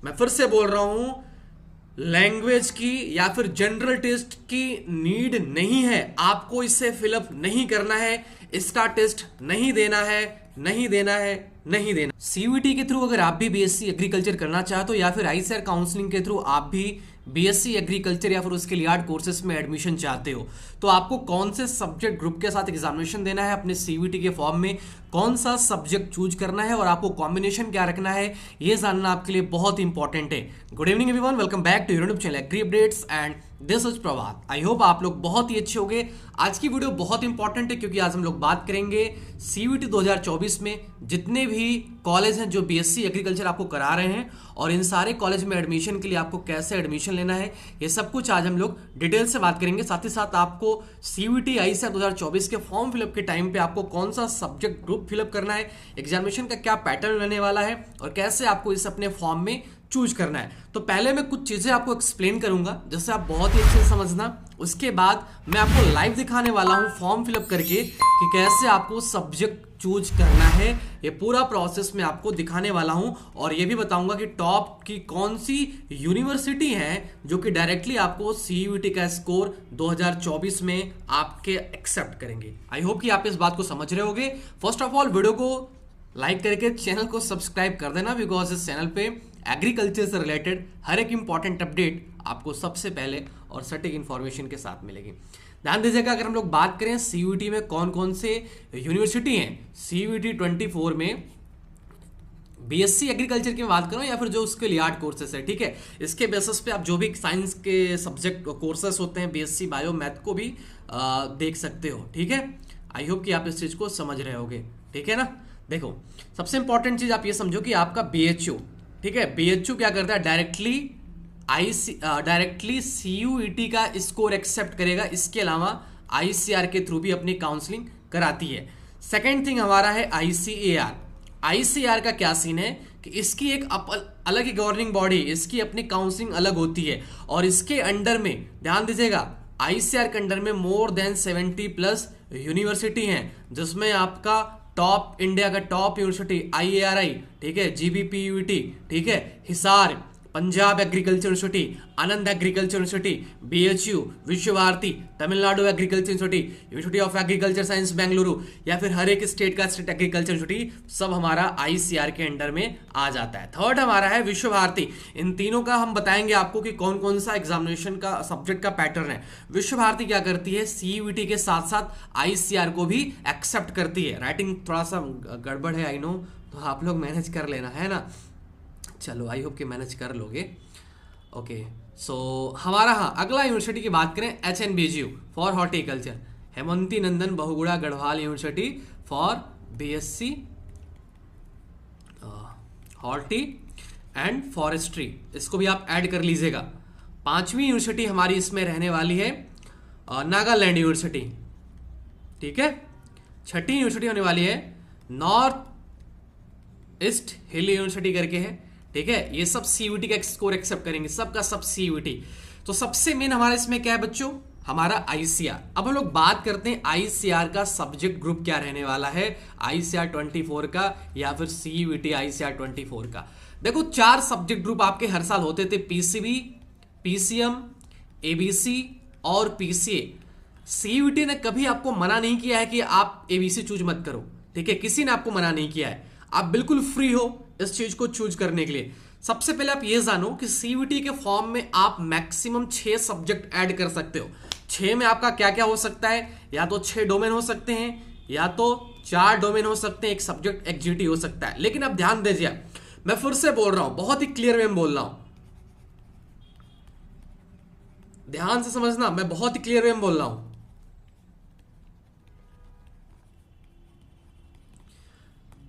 मैं फिर से बोल रहा हूं, लैंग्वेज की या फिर जनरल टेस्ट की नीड नहीं है, आपको इसे फिलअप नहीं करना है, इसका टेस्ट नहीं देना है, नहीं देना है, नहीं देना। सीयूईटी के थ्रू अगर आप भी बीएससी एग्रीकल्चर करना चाहते हो या फिर आईसीआर काउंसलिंग के थ्रू आप भी बीएससी एग्रीकल्चर या फिर उसके लियार्ड कोर्सेज में एडमिशन चाहते हो, तो आपको कौन से सब्जेक्ट ग्रुप के साथ एग्जामिनेशन देना है, अपने सीयूईटी के फॉर्म में कौन सा सब्जेक्ट चूज करना है और आपको कॉम्बिनेशन क्या रखना है, ये जानना आपके लिए बहुत इंपॉर्टेंट है। Good evening everyone, welcome back to YouTube channel Agri Updates and this is Prabhat. I hope आप लोग बहुत ही अच्छे होंगे। आज की वीडियो बहुत इंपॉर्टेंट है क्योंकि आज हम लोग बात करेंगे सीयूईटी 2024 में जितने भी कॉलेज हैं जो बीएससी एग्रीकल्चर आपको करा रहे हैं और इन सारे कॉलेज में एडमिशन के लिए आपको कैसे एडमिशन लेना है, ये सब कुछ आज हम लोग डिटेल से बात करेंगे। साथ ही साथ आपको सीयूईटी आईसीआर 2024 के फॉर्म फिलअप के टाइम पे आपको कौन सा सब्जेक्ट ग्रुप फिलअप करना है, एग्जामिनेशन का क्या पैटर्न रहने वाला है और कैसे आपको इस अपने फॉर्म में चूज करना है। तो पहले मैं कुछ चीजें आपको एक्सप्लेन करूंगा जिससे आप बहुत ही अच्छे से समझना। उसके बाद मैं आपको लाइव दिखाने वाला हूं फॉर्म फिलअप करके कि कैसे आपको सब्जेक्ट चूज करना है। ये पूरा प्रोसेस मैं आपको दिखाने वाला हूं और ये भी बताऊंगा कि टॉप की कौन सी यूनिवर्सिटी है जो कि डायरेक्टली आपको सीयूईटी का स्कोर 2024 में आपके एक्सेप्ट करेंगे। आई होप कि आप इस बात को समझ रहे होगे। फर्स्ट ऑफ ऑल वीडियो को लाइक करके चैनल को सब्सक्राइब कर देना बिकॉज इस चैनल पे एग्रीकल्चर से रिलेटेड हर एक इंपॉर्टेंट अपडेट आपको सबसे पहले और सटीक इंफॉर्मेशन के साथ मिलेगी। ध्यान दीजिएगा, अगर हम लोग बात करें सीयूईटी में कौन कौन से यूनिवर्सिटी हैं, सीयूईटी 24 में बीएससी एग्रीकल्चर की बात करो या फिर जो उसके लियार्ड कोर्सेस है, ठीक है, इसके बेसिस पे आप जो भी साइंस के सब्जेक्ट कोर्सेस होते हैं, बीएससी बायो मैथ को भी देख सकते हो। ठीक है, आई होप कि आप इस चीज को समझ रहे होगे। ठीक है ना। देखो, सबसे इंपॉर्टेंट चीज आप ये समझो कि आपका बीएचयू, ठीक है, बीएचयू क्या करता है, डायरेक्टली सीयूईटी का स्कोर एक्सेप्ट करेगा। इसके अलावा आईसीआर के थ्रू भी अपनी काउंसलिंग कराती है। सेकेंड थिंग हमारा है आईसीएआर। आईसीआर का क्या सीन है कि इसकी एक अलग ही गवर्निंग बॉडी, इसकी अपनी काउंसलिंग अलग होती है और इसके अंडर में ध्यान दीजिएगा, आईसीआर के अंडर में मोर देन 70+ यूनिवर्सिटी हैं जिसमें आपका टॉप, इंडिया का टॉप यूनिवर्सिटी आईएआरआई, ठीक है, जीबीपीयूटी, ठीक है, Hisar, Punjab agriculture university, Anand agriculture university, BHU, Vishwa Bharati, Tamil Nadu agriculture university, university of agriculture science Bengaluru या फिर हर एक स्टेट का स्टेट एग्रीकल्चर यूनिवर्सिटी, सब हमारा आईसीआर के अंडर में आ जाता है। थर्ड हमारा है विश्व भारती। इन तीनों का हम बताएंगे आपको कि कौन कौन सा एग्जामिनेशन का सब्जेक्ट का पैटर्न है। विश्व भारती क्या करती है, सीयूईटी के साथ साथ आईसीआर को भी एक्सेप्ट करती है। राइटिंग थोड़ा सा गड़बड़ है, आई नो, तो आप लोग मैनेज कर लेना, है ना। चलो, आई होप कि मैनेज कर लोगे। ओके, सो हमारा, हाँ, अगला यूनिवर्सिटी की बात करें, HNBGU for horticulture, Hemanti Nandan Bahuguna Garhwal university for BSc horti and forestry, इसको भी आप ऐड कर लीजिएगा। पांचवी यूनिवर्सिटी हमारी इसमें रहने वाली है नागालैंड यूनिवर्सिटी, ठीक है। छठी यूनिवर्सिटी होने वाली है नॉर्थ ईस्ट हिल यूनिवर्सिटी करके है, ठीक है। ये सब सीयूईटी का स्कोर एक्सेप्ट करेंगे, सबका सब सीयूईटी। तो सबसे मेन हमारा इसमें क्या है बच्चों, हमारा आईसीआर। अब हम लोग बात करते हैं आईसीआर का सब्जेक्ट ग्रुप क्या रहने वाला है, आईसीआर 24 का या फिर सीयूईटी आईसीआर 24 का। देखो, 4 सब्जेक्ट ग्रुप आपके हर साल होते थे, पीसीबी, पीसीएम, एबीसी और पीसीए। सीयूईटी ने कभी आपको मना नहीं किया है कि आप एबीसी चूज मत करो, ठीक है, किसी ने आपको मना नहीं किया है। आप बिल्कुल फ्री हो इस चीज को चूज करने के लिए। सबसे पहले आप ये जानो कि सीयूईटी के फॉर्म में आप मैक्सिमम 6 सब्जेक्ट ऐड कर सकते हो। 6 में आपका क्या क्या हो सकता है, या तो 6 डोमेन हो सकते हैं या तो 4 डोमेन हो सकते हैं, एक सब्जेक्ट एक्जिटी हो सकता है। लेकिन अब ध्यान दीजिए, मैं फिर से बोल रहा हूं, बहुत ही क्लियर वे में बोल रहा हूं, ध्यान से समझना, मैं बहुत ही क्लियर वे में बोल रहा हूं।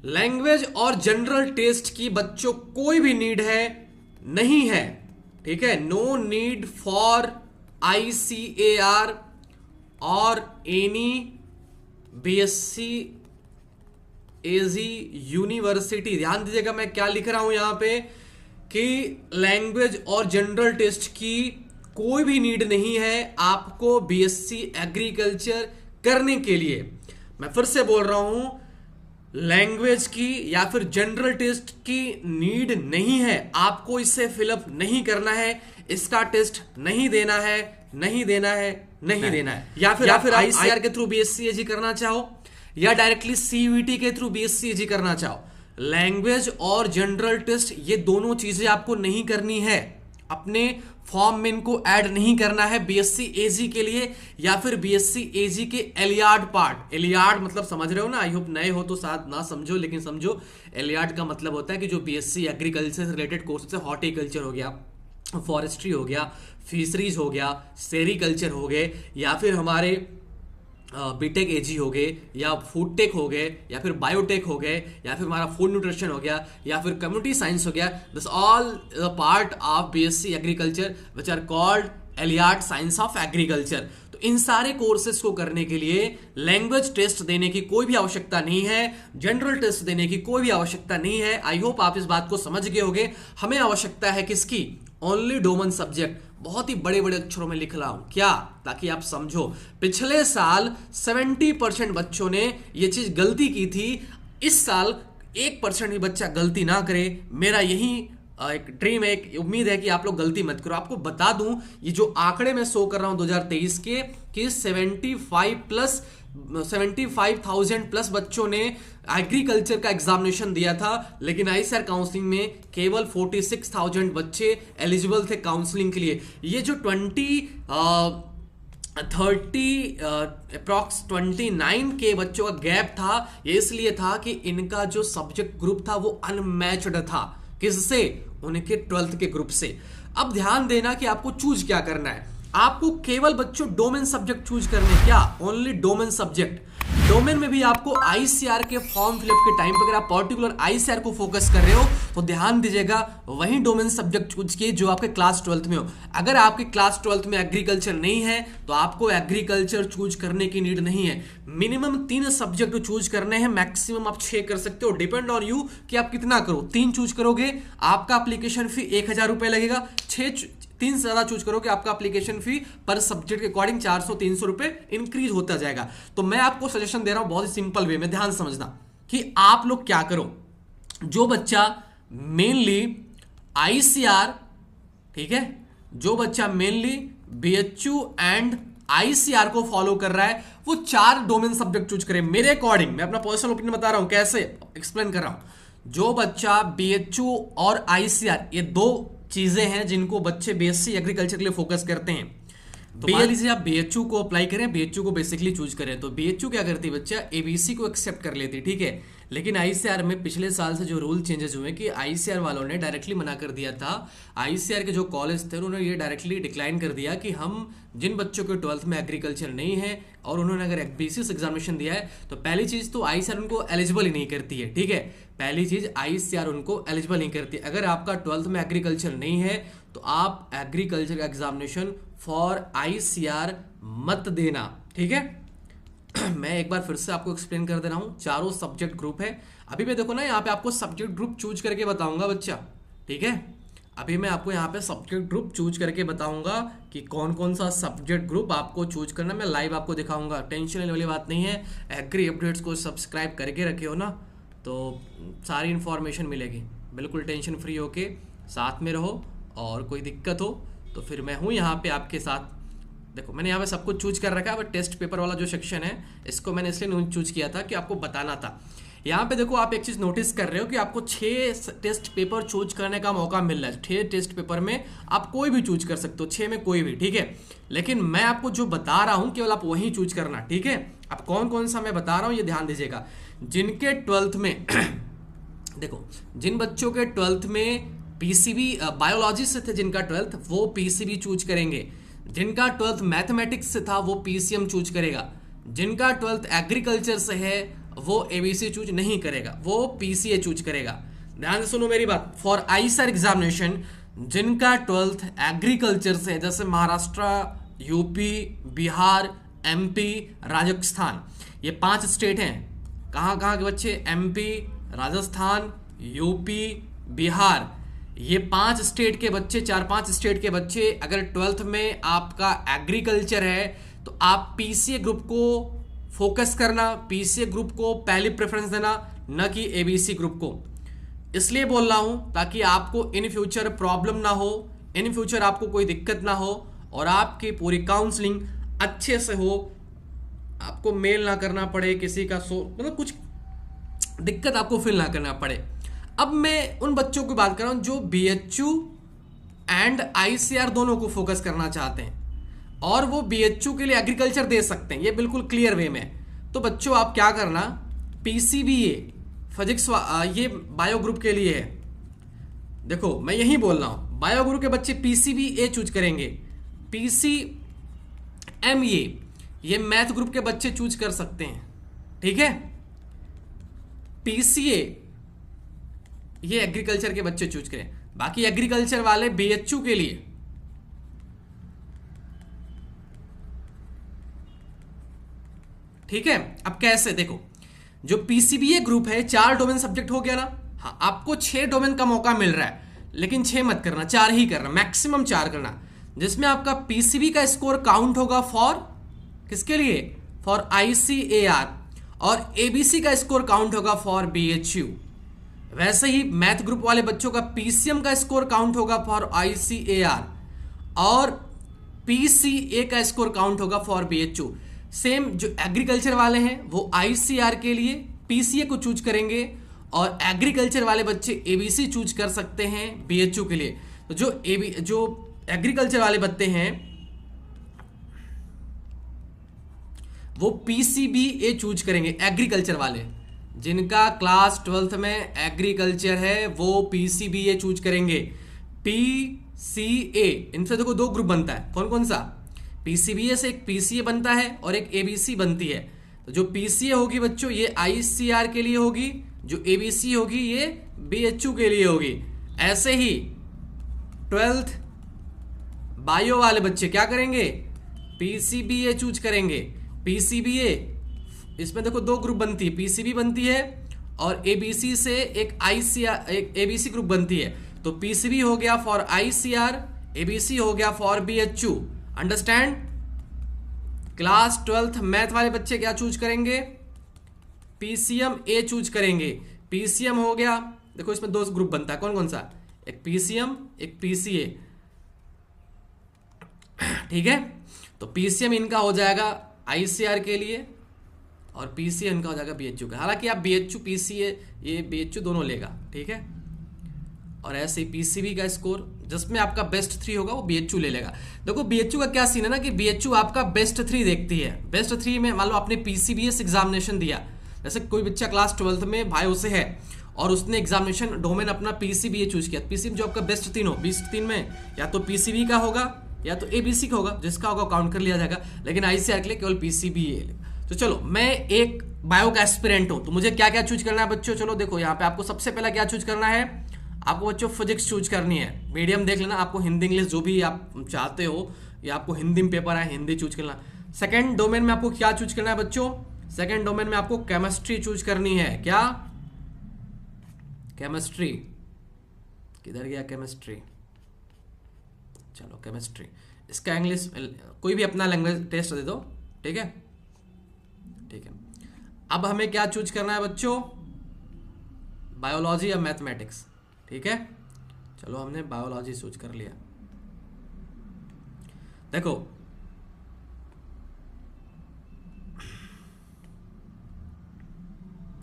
लैंग्वेज और जनरल टेस्ट की बच्चों कोई भी नीड है, नहीं है, ठीक है। नो नीड फॉर आईसीएआर और एनी बीएससी एजी यूनिवर्सिटी। ध्यान दीजिएगा मैं क्या लिख रहा हूं यहां पे कि लैंग्वेज और जनरल टेस्ट की कोई भी नीड नहीं है आपको बीएससी एग्रीकल्चर करने के लिए। मैं फिर से बोल रहा हूं, लैंग्वेज की या फिर जनरल टेस्ट की नीड नहीं है, आपको इससे फिलअप नहीं करना है, इसका टेस्ट नहीं देना है, नहीं देना है, नहीं देना है। या फिर आईसीआर के थ्रू बीएससी एजी करना चाहो या डायरेक्टली सीयूईटी के थ्रू बीएससी एजी करना चाहो, लैंग्वेज और जनरल टेस्ट ये दोनों चीजें आपको नहीं करनी है, अपने फॉर्म में इनको ऐड नहीं करना है बीएससी एजी के लिए या फिर बीएससी एजी के एलियार्ड पार्ट। एलियार्ड मतलब समझ रहे हो ना, आई होप नए हो तो साथ ना समझो लेकिन समझो, एलियार्ड का मतलब होता है कि जो बीएससी एग्रीकल्चर से रिलेटेड कोर्सेज है, हॉर्टिकल्चर हो गया, फॉरेस्ट्री हो गया, फिशरीज हो गया, सेरिकल्चर हो गए, या फिर हमारे बीटेक एजी हो गए, या फूड टेक हो गए, या फिर बायोटेक हो गए, या फिर हमारा फूड न्यूट्रिशन हो गया, या फिर कम्युनिटी साइंस हो गया, this all part of BSc agriculture which are called allied science of agriculture. तो इन सारे कोर्सेज को करने के लिए लैंग्वेज टेस्ट देने की कोई भी आवश्यकता नहीं है, जनरल टेस्ट देने की कोई भी आवश्यकता नहीं है। आई होप आप इस बात को समझ गए होंगे। हमें आवश्यकता है किसकी? Only domain subject. बहुत ही बड़े बड़े अक्षरों में लिख रहा हूं क्या, ताकि आप समझो। पिछले साल 70% बच्चों ने यह चीज गलती की थी, इस साल 1% भी बच्चा गलती ना करे। मेरा यही एक ड्रीम है, एक उम्मीद है कि आप लोग गलती मत करो। आपको बता दूं, ये जो आंकड़े मैं शो कर रहा हूं 2023 के, कि 75,000 प्लस बच्चों ने एग्रीकल्चर का एग्जामिनेशन दिया था, लेकिन आईसीआर काउंसलिंग में केवल 46,000 बच्चे एलिजिबल थे काउंसलिंग के लिए। ये जो 29 के बच्चों का गैप था, ये इसलिए था कि इनका जो सब्जेक्ट ग्रुप था वो अनमैच्ड था। किससे? उनके 12th के ग्रुप से। अब ध्यान देना कि आपको चूज क्या करना है। आपको केवल बच्चों डोमेन सब्जेक्ट चूज करने, क्या? Only domain subject. डोमेन में भी आपको आईसीआर के फॉर्म फिलअप के टाइम पर अगर आप पर्टिकुलर आईसीआर को फोकस कर रहे हो तो ध्यान दीजिएगा वही डोमेन सब्जेक्ट चूज किए जो आपके क्लास 12th में हो। अगर आपके क्लास 12th में एग्रीकल्चर नहीं है तो आपको एग्रीकल्चर चूज करने की नीड नहीं है। मिनिमम 3 सब्जेक्ट चूज करने हैं, मैक्सिमम आप 6 कर सकते हो, डिपेंड ऑन यू कि आप कितना करो। 3 चूज करोगे आपका एप्लीकेशन फी 1,000 रुपए लगेगा, 3 से ज्यादा चूज करोगे आपका एप्लीकेशन फी पर सब्जेक्ट के अकॉर्डिंग 400-300 रुपए इंक्रीज होता जाएगा। तो मैं आपको सजेशन दे रहा हूं बहुत ही सिंपल वे में, ध्यान समझना कि आप लोग क्या करो। जो बच्चा मेनली आईसीआर, ठीक है, जो बच्चा मेनली बीएचयू एंड आईसीआर को फॉलो कर रहा है वो 4 डोमेन सब्जेक्ट चूज करे। मेरे अकॉर्डिंग, मैं अपना पर्सनल ओपिनियन बता रहा हूं, कैसे एक्सप्लेन कर रहा हूं। जो बच्चा बीएचयू और आईसीआर, ये 2 चीजें हैं जिनको बच्चे बीएससी एग्रीकल्चर के लिए फोकस करते हैं। तो मान लीजिए आप बीएचयू को अप्लाई करें, बीएचयू को बेसिकली चूज करें, तो बीएचयू क्या करती है, बच्चा एबीसी को एक्सेप्ट कर लेती, ठीक है। लेकिन आईसीआर में पिछले साल से जो रूल चेंजेस हुए कि आईसीआर वालों ने डायरेक्टली मना कर दिया था। आईसीआर के जो कॉलेज थे उन्होंने ये डायरेक्टली डिक्लाइन कर दिया कि हम जिन बच्चों के 12th में एग्रीकल्चर नहीं है और उन्होंने अगर बीसीएस एग्जामिनेशन दिया है तो पहली चीज तो आईसीआर उनको एलिजिबल ही नहीं करती है, ठीक है। पहली चीज आईसीआर उनको एलिजिबल नहीं करती। अगर आपका 12th में एग्रीकल्चर नहीं है तो आप एग्रीकल्चर का एग्जामिनेशन फॉर आईसीआर मत देना, ठीक है। मैं एक बार फिर से आपको एक्सप्लेन कर दे रहा हूं। 4 सब्जेक्ट ग्रुप है। अभी मैं देखो ना यहाँ पे आपको सब्जेक्ट ग्रुप चूज करके बताऊंगा बच्चा, ठीक है। अभी मैं आपको यहाँ पे सब्जेक्ट ग्रुप चूज करके बताऊंगा कि कौन कौन सा सब्जेक्ट ग्रुप आपको चूज करना, मैं लाइव आपको दिखाऊंगा। टेंशन लेने वाली बात नहीं है। एग्री अपडेट्स को सब्सक्राइब करके रखे हो ना तो सारी इंफॉर्मेशन मिलेगी। बिल्कुल टेंशन फ्री होके साथ में रहो, और कोई दिक्कत हो तो फिर मैं हूँ यहाँ पे आपके साथ। देखो मैंने यहाँ पे सब कुछ चूज कर रखा है, बट टेस्ट पेपर वाला जो सेक्शन है इसको मैंने इसलिए चूज किया था कि आपको बताना था। यहाँ पे देखो आप एक चीज नोटिस कर रहे हो कि आपको 6 टेस्ट पेपर चूज करने का मौका मिल रहा है। 6 टेस्ट पेपर में आप कोई भी चूज कर सकते हो, 6 में कोई भी, ठीक है। लेकिन मैं आपको जो बता रहा हूँ केवल आप वही चूज करना, ठीक है। अब कौन कौन सा मैं बता रहा हूँ ये ध्यान दीजिएगा। जिनके 12th में देखो, जिन बच्चों के 12th में पीसीबी बायोलॉजी से थे, जिनका 12th वो पीसीबी चूज करेंगे। जिनका 12th मैथमेटिक्स से था वो पीसीएम चूज करेगा। जिनका 12th एग्रीकल्चर से है वो एबीसी चूज नहीं करेगा, वो पीसीए चूज करेगा। ध्यान से सुनो मेरी बात। फॉर आईसीआर एग्जामिनेशन जिनका 12th एग्रीकल्चर से है, जैसे महाराष्ट्र, यूपी, बिहार, एमपी, राजस्थान, ये 5 स्टेट हैं। कहाँ कहाँ के बच्चे? एमपी, राजस्थान, यूपी, बिहार, ये 5 स्टेट के बच्चे, 4-5 स्टेट के बच्चे अगर 12th में आपका एग्रीकल्चर है तो आप पीसीए ग्रुप को फोकस करना, पीसीए ग्रुप को पहली प्रेफरेंस देना, न कि एबीसी ग्रुप को। इसलिए बोल रहा हूं ताकि आपको इन फ्यूचर प्रॉब्लम ना हो, इन फ्यूचर आपको कोई दिक्कत ना हो और आपकी पूरी काउंसलिंग अच्छे से हो, आपको मेल ना करना पड़े किसी का, मतलब कुछ दिक्कत आपको फील ना करना पड़े। अब मैं उन बच्चों की बात कर रहा हूं जो बीएचयू एंड आईसीआर दोनों को फोकस करना चाहते हैं और वो बीएचयू के लिए एग्रीकल्चर दे सकते हैं, ये बिल्कुल क्लियर वे में। तो बच्चों आप क्या करना, पीसीबीए फिजिक्स ये बायो ग्रुप के लिए है। देखो मैं यही बोल रहा हूं, बायो ग्रुप के बच्चे पीसीबीए चूज करेंगे, पीसीएमए ये मैथ ग्रुप के बच्चे चूज कर सकते हैं, ठीक है। पीसीए ये एग्रीकल्चर के बच्चे चूज करें, बाकी एग्रीकल्चर वाले बीएचयू के लिए। ठीक है, अब कैसे, देखो जो पीसीबीए ग्रुप है 4 डोमेन सब्जेक्ट हो गया ना। हाँ, आपको 6 डोमेन का मौका मिल रहा है, लेकिन 6 मत करना, 4 ही करना, मैक्सिमम 4 करना, जिसमें आपका पीसीबी का स्कोर काउंट होगा फॉर किसके लिए, फॉर आईसीएआर, और एबीसी का स्कोर काउंट होगा फॉर बीएचयू। वैसे ही मैथ ग्रुप वाले बच्चों का पीसीएम का स्कोर काउंट होगा फॉर आईसीएआर और पीसीए का स्कोर काउंट होगा फॉर बीएचयू। सेम जो एग्रीकल्चर वाले हैं वो आईसीआर के लिए पीसीए को चूज करेंगे और एग्रीकल्चर वाले बच्चे एबीसी चूज कर सकते हैं बीएचयू के लिए। तो जो एग्रीकल्चर वाले बच्चे हैं वो पीसीबीए चूज करेंगे, एग्रीकल्चर वाले जिनका क्लास 12th में एग्रीकल्चर है वो पीसीबीए चूज करेंगे। पीसीए इनसे देखो 2 ग्रुप बनता है, कौन कौन सा, पीसीबीए से एक पीसीए बनता है और एक एबीसी बनती है। तो जो पीसीए होगी बच्चों ये आईसीआर के लिए होगी, जो एबीसी होगी ये बीएचयू के लिए होगी। ऐसे ही 12th बायो वाले बच्चे क्या करेंगे, पीसीबीए चूज करेंगे। पीसीबीए इसमें देखो 2 ग्रुप बनती है, पीसीबी बनती है और एबीसी से एक आईसीआर एक एबीसी ग्रुप बनती है। तो पीसीबी हो गया फॉर आईसीआर, एबीसी हो गया for BHU. Understand. Class 12th math वाले बच्चे क्या चूज करेंगे, पीसीएम ए चूज करेंगे। पीसीएम हो गया, देखो इसमें 2 ग्रुप बनता है, कौन कौन सा, एक पीसीएम एक पीसीए, ठीक है। तो पीसीएम इनका हो जाएगा आईसीआर के लिए और पीसीए इनका हो जाएगा बीएचयू का। हालांकि आप बीएचयू पीसीए ये बीएचयू दोनों लेगा, ठीक है। और ऐसे ही पीसीबी का स्कोर जिसमें आपका बेस्ट 3 होगा वो बीएचयू ले लेगा। देखो बीएचयू का क्या सीन है ना कि बीएचयू आपका बेस्ट 3 देखती है। बेस्ट 3 में मान लो आपने पीसीबीएस एग्जामिनेशन दिया, जैसे कोई बच्चा क्लास 12th में भाई से है और उसने एग्जामिनेशन डोमेन अपना पीसीबीए चूज किया, पीसीबी जो आपका बेस्ट 3 हो, बेस्ट 3 में या तो पीसीबी का होगा या तो एबीसी का होगा, जिसका होगा काउंट कर लिया जाएगा। लेकिन आईसीआर के लिए केवल पीसीबीए। तो चलो मैं एक बायो का एस्पिरेंट हूं, तो मुझे क्या क्या चूज करना है बच्चों, चलो देखो यहाँ पे आपको सबसे पहला क्या चूज करना है, आपको बच्चों फिजिक्स चूज करनी है। मीडियम देख लेना, आपको हिंदी इंग्लिश जो भी आप चाहते हो, या आपको हिंदी में पेपर है हिंदी चूज करना। सेकंड डोमेन में आपको क्या चूज करना है बच्चों, सेकंड डोमेन में आपको केमिस्ट्री चूज करनी है। क्या, केमिस्ट्री, किधर गया केमिस्ट्री, चलो केमिस्ट्री। इसका इंग्लिश कोई भी अपना लैंग्वेज टेस्ट दे दो, ठीक है, ठीक है। अब हमें क्या चूज करना है बच्चों, बायोलॉजी या मैथमेटिक्स, ठीक है। चलो हमने बायोलॉजी चूज कर लिया। देखो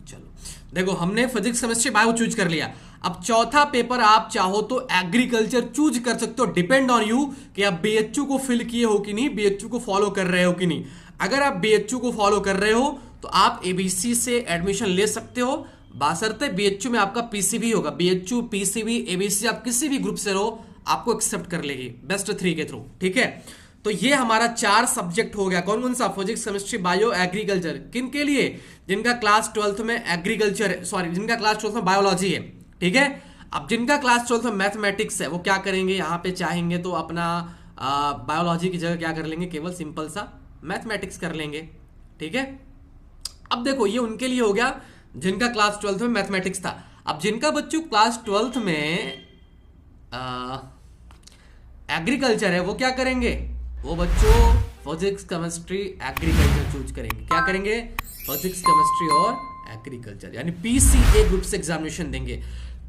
चलो देखो हमने फिजिक्स केमिस्ट्री बायो चूज कर लिया। अब चौथा पेपर आप चाहो तो एग्रीकल्चर चूज कर सकते हो, डिपेंड ऑन यू कि आप बीएचयू को फिल किए हो कि नहीं, बीएचयू को फॉलो कर रहे हो कि नहीं। अगर आप बीएचयू को फॉलो कर रहे हो तो आप एबीसी से एडमिशन ले सकते हो, बासरते बीएचयू में आपका पीसीबी होगा। बीएचयू पीसीबी एबीसी आप किसी भी ग्रुप से रहो आपको एक्सेप्ट कर लेगी बेस्ट 3 के थ्रू, ठीक है। तो ये हमारा 4 सब्जेक्ट हो गया, कौन कौन सा, फिजिक्स केमिस्ट्री बायो एग्रीकल्चर। किन के लिए, जिनका क्लास 12th में एग्रीकल्चर, सॉरी जिनका क्लास 12th में बायोलॉजी है, ठीक है। अब जिनका क्लास 12th में मैथमेटिक्स है वो क्या करेंगे, यहाँ पे चाहेंगे तो अपना बायोलॉजी की जगह क्या कर लेंगे, केवल सिंपल सा मैथमेटिक्स कर लेंगे, ठीक है। अब देखो ये उनके लिए हो गया जिनका क्लास 12th में मैथमेटिक्स था। अब जिनका बच्चों क्लास 12th में एग्रीकल्चर है वो क्या करेंगे, वो बच्चों फिजिक्स केमिस्ट्री एग्रीकल्चर चूज करेंगे। क्या करेंगे, फिजिक्स केमिस्ट्री और एग्रीकल्चर, यानी PCA ग्रुप से एग्जामिनेशन देंगे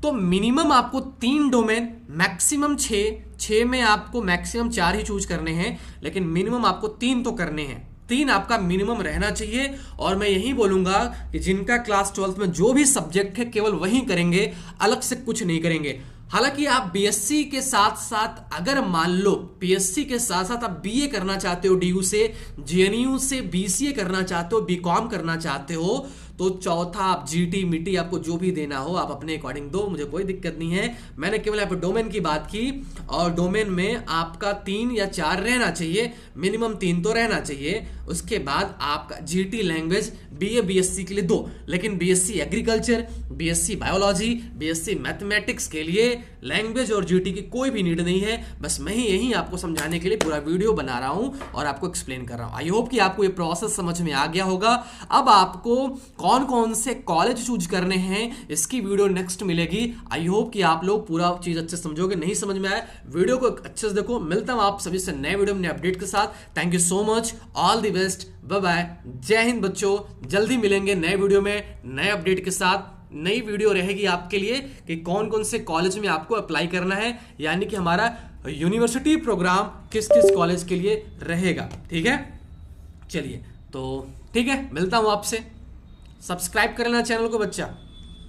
तो मिनिमम आपको 3 डोमेन, मैक्सिमम 6 में आपको मैक्सिमम 4 ही चूज करने हैं, लेकिन मिनिमम आपको 3 तो करने हैं, 3 आपका मिनिमम रहना चाहिए। और मैं यही बोलूंगा कि जिनका क्लास 12th में जो भी सब्जेक्ट है केवल वही करेंगे, अलग से कुछ नहीं करेंगे। हालांकि आप बीएससी के साथ साथ अगर मान लो बीएससी के साथ साथ आप बीए करना चाहते हो डीयू से, जेएनयू से बीसीए करना चाहते हो, बीकॉम करना चाहते हो, तो चौथा आप जीटी मिटी आपको जो भी देना हो आप अपने अकॉर्डिंग दो, मुझे कोई दिक्कत नहीं है। मैंने केवल यहाँ पे डोमेन की बात की, और डोमेन में आपका 3 या 4 रहना चाहिए, मिनिमम 3 तो रहना चाहिए। उसके बाद आपका जीटी लैंग्वेज बीए बीएससी के लिए 2, लेकिन BSc agriculture, BSc biology, BSc mathematics के लिए लैंग्वेज और जीटी की कोई भी नीड नहीं है। बस मैं ही यही आपको समझाने के लिए पूरा वीडियो बना रहा हूं और आपको एक्सप्लेन कर रहा हूं। आई होप कि आपको ये प्रोसेस समझ में आ गया होगा। अब आपको कौन कौन से कॉलेज चूज करने हैं इसकी वीडियो नेक्स्ट मिलेगी। आई होप कि आप लोग पूरा चीज अच्छे समझोगे। नहीं समझ में आया वीडियो को अच्छे से देखो। मिलता हूं आप सभी से नए वीडियो में नए अपडेट के साथ। Thank you so much, all the best, bye bye, जय हिंद बच्चों। जल्दी मिलेंगे नए वीडियो में नए अपडेट के साथ। नई वीडियो रहेगी आपके लिए कि कौन कौन से कॉलेज में आपको अप्लाई करना है, यानी कि हमारा यूनिवर्सिटी प्रोग्राम किस किस कॉलेज के लिए रहेगा। ठीक है, चलिए तो ठीक है, मिलता हूं आपसे। सब्सक्राइब कर लेना चैनल को बच्चा।